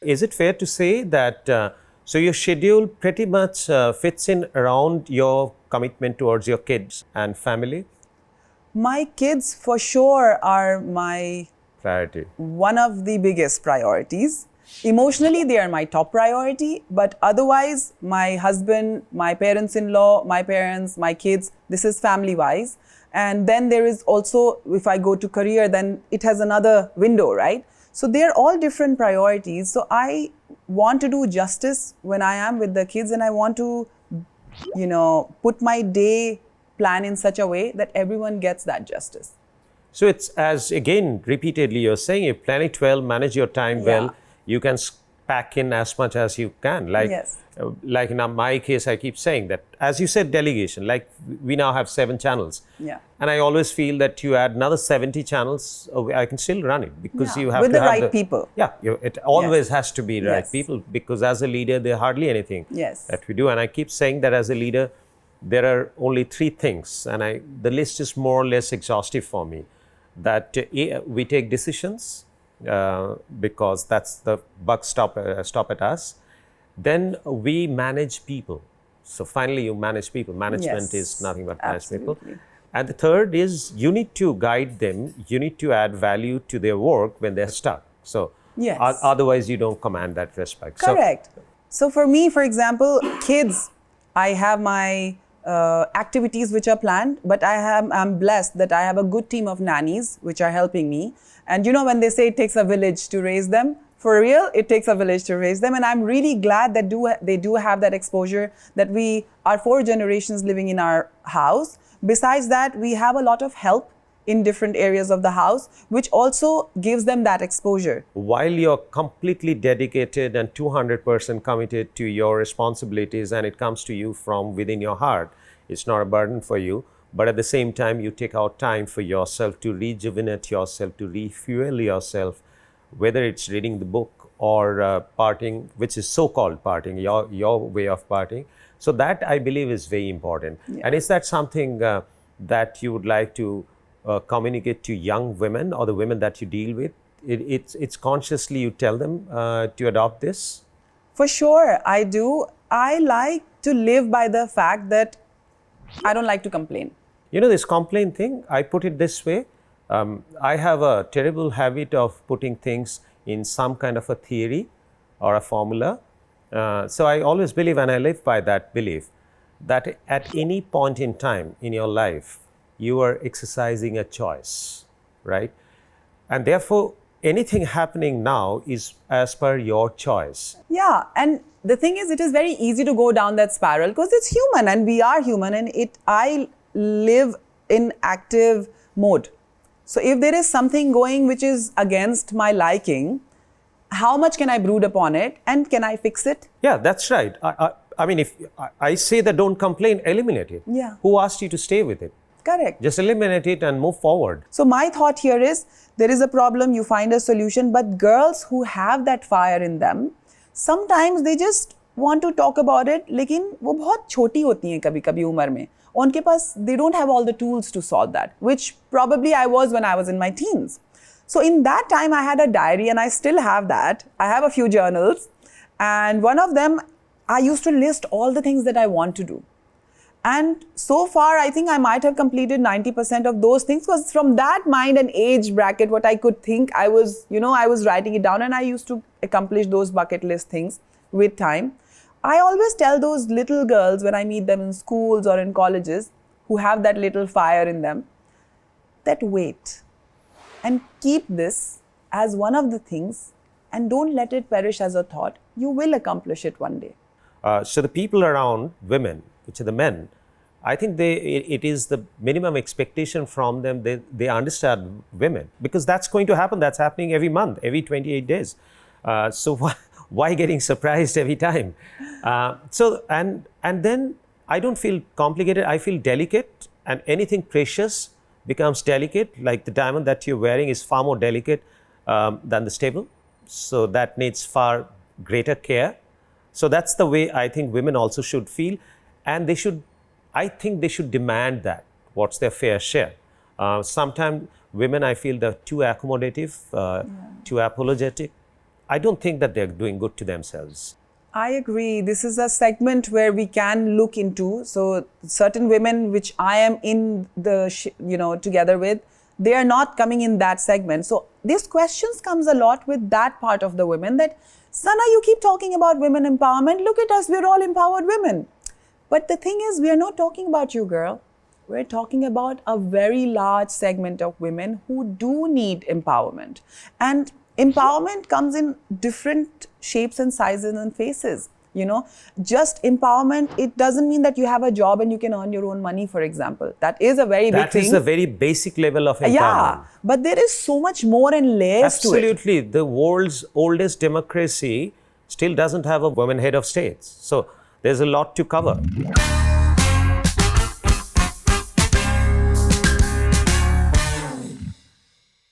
Is it fair to say that so your schedule pretty much fits in around your commitment towards your kids and family? My kids for sure are my Priority. one of the biggest priorities. Emotionally, they are my top priority, but otherwise, my husband, my parents-in-law, my parents, my kids, this is family-wise. And then there is also, if I go to career, then it has another window, right? So they're all different priorities. So I want to do justice when I am with the kids, and I want to, put my day plan in such a way that everyone gets that justice. So it's, as again repeatedly you're saying, if planning 12, manage your time well, you can pack in as much as you can. Like, yes. Like in my case, I keep saying that, as you said, delegation, like we now have 7 channels. Yeah. And I always feel that you add another 70 channels, I can still run it because you have with to the have right people. Yeah, it always has to be right people, because as a leader, there hardly anything that we do. And I keep saying that as a leader, there are only 3 things, and the list is more or less exhaustive for me. That we take decisions because that's the buck stop at us. Then we manage people. So finally, you manage people. Management is nothing but manage people. And the third is you need to guide them. You need to add value to their work when they're stuck. So otherwise, you don't command that respect. Correct. So for me, for example, kids, I have my activities which are planned, but I'm blessed that I have a good team of nannies which are helping me. And when they say it takes a village to raise them, for real, it takes a village to raise them. And I'm really glad that they do have that exposure, that we are 4 generations living in our house. Besides that, we have a lot of help in different areas of the house, which also gives them that exposure. While you're completely dedicated and 200% committed to your responsibilities, and it comes to you from within your heart, it's not a burden for you. But at the same time, you take out time for yourself to rejuvenate yourself, to refuel yourself, whether it's reading the book or partying, which is so-called partying, your way of partying. So that, I believe, is very important. And is that something that you would like to communicate to young women or the women that you deal with? It's consciously you tell them to adopt this? For sure, I do. I like to live by the fact that I don't like to complain. This complaint thing, I put it this way. I have a terrible habit of putting things in some kind of a theory or a formula. So I always believe, and I live by that belief, that at any point in time in your life, you are exercising a choice, right? And therefore, anything happening now is as per your choice. Yeah, and the thing is, it is very easy to go down that spiral because it's human and we are human, and I live in active mode. So if there is something going which is against my liking, how much can I brood upon it and can I fix it? Yeah, that's right. I mean, if I say that don't complain, eliminate it. Yeah. Who asked you to stay with it? Correct. Just eliminate it and move forward. So my thought here is, there is a problem, you find a solution, but girls who have that fire in them, sometimes they just want to talk about it, लेकिन वो बहुत छोटी होती हैं कभी-कभी उम्र में. उनके पास, they don't have all the tools to solve that, which probably I was when I was in my teens. So in that time, I had a diary, and I still have that. I have a few journals, and one of them, I used to list all the things that I want to do. And so far, I think I might have completed 90% of those things, because from that mind and age bracket, what I could think, I was writing it down, and I used to accomplish those bucket list things with time. I always tell those little girls when I meet them in schools or in colleges who have that little fire in them, that wait and keep this as one of the things, and don't let it perish as a thought. You will accomplish it one day. So the people around women, which are the men, I think it is the minimum expectation from them. They understand women, because that's going to happen. That's happening every month, every 28 days. So why getting surprised every time? And then I don't feel complicated. I feel delicate, and anything precious becomes delicate. Like the diamond that you're wearing is far more delicate than the stable. So that needs far greater care. So that's the way I think women also should feel. And I think they should demand that. What's their fair share? Sometimes women, I feel, they're too accommodative, too apologetic. I don't think that they're doing good to themselves. I agree. This is a segment where we can look into. So certain women, which I am in the, together with, they are not coming in that segment. So these questions comes a lot with that part of the women that, Sana, you keep talking about women empowerment. Look at us, we're all empowered women. But the thing is, we are not talking about you, girl. We're talking about a very large segment of women who do need empowerment. And empowerment comes in different shapes and sizes and faces. Just empowerment, it doesn't mean that you have a job and you can earn your own money, for example. That is a very big thing. That is a very basic level of empowerment. Yeah, but there is so much more and layers to it. Absolutely. The world's oldest democracy still doesn't have a woman head of states. So there's a lot to cover.